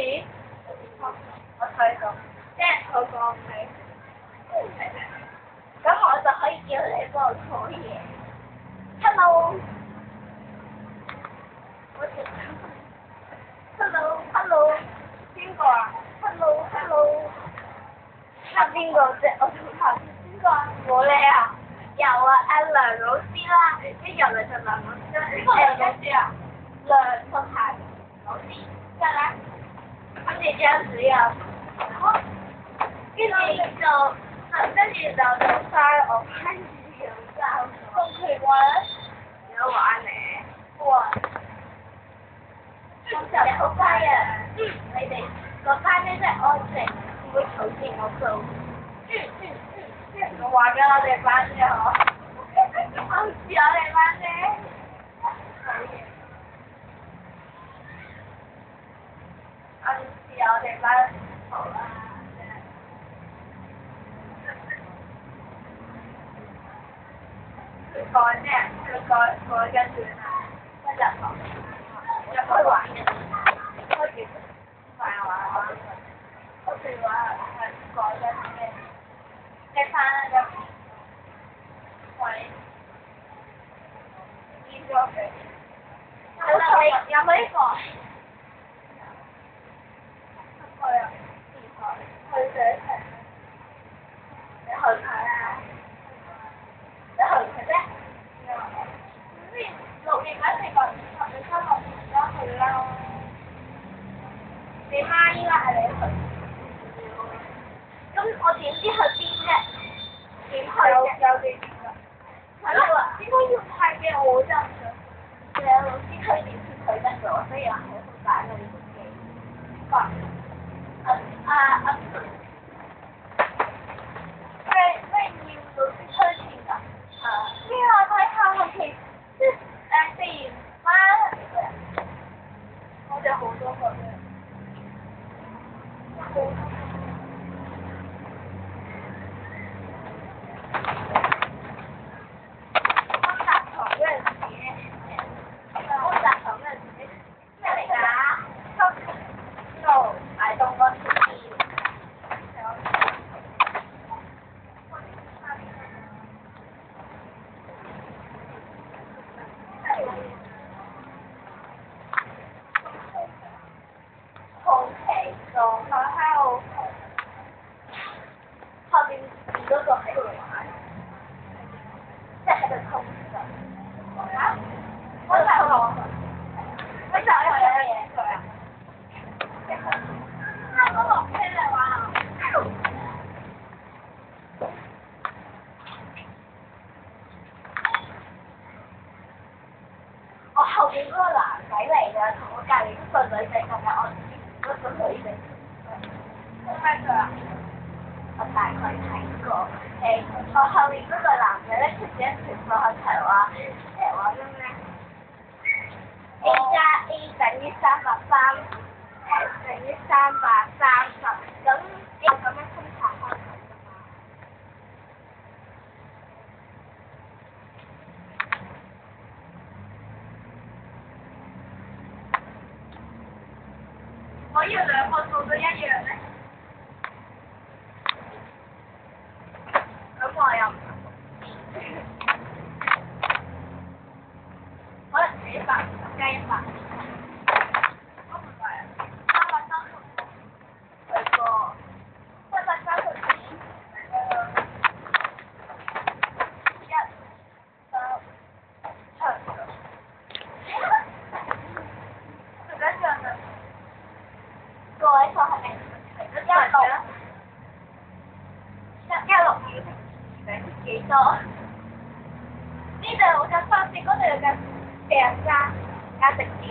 始，我睇到，即係佢講你，咁我就可以叫你幫我做嘢。Hello，我做 Hello，邊個啊？Hello，拍邊個啫？我做拍邊個啊？我咧啊，有啊，阿梁老師啦，一入嚟就梁老師啦。邊個梁老師啊？梁同埋老師，得啦。跟住這樣子啊，跟住就到翻我翻住就同佢玩，有玩咧，玩。咁就好乖啊！你哋個班咧真係安靜，唔會嘈住我做。我話俾我哋班啫嗬，我唔知我哋班啫。好嘢。我唔知我哋班好啦，佢改咩？佢改跟住啊，一日學，入去玩嘅，開住玩，好似話係改跟咩？一翻一喂，見咗佢，有冇呢個？去啊！去寫題，你去睇啊！你去睇啫。6月嗰時個你收落而家去啦。你媽應該係你去。咁我點知去邊啫？點去啫？有地址㗎。係咯，應該要派俾我啫。你有老師推薦先去得咗，所以話好好打嘅呢部機。哇！咩要老師推薦㗎？咩啊？睇下我其自然班我哋好多個嘅。溫習堂嗰陣時咧，咩嚟㗎？度大東嗰條線。紅旗仲喺度，後邊嗰個喺度玩，即係喺度衝㗎。嚇？我就係你就係有嘢佢啊？我落車嚟玩啊！我後邊嗰個男仔嚟㗎，同我隔離嗰個女仔咁嘅，我嗰個女仔。咩佢啊？我大概睇過。我後面嗰個男仔咧出咗一條課題話，話咩咩？A+A等於330，等於330，咁有咁樣分拆開佢㗎嘛？我要兩個數都一樣咧，咁我又唔可能係100加100。個位數係咪162等於幾多？呢度有間分別，嗰度有間病加直線。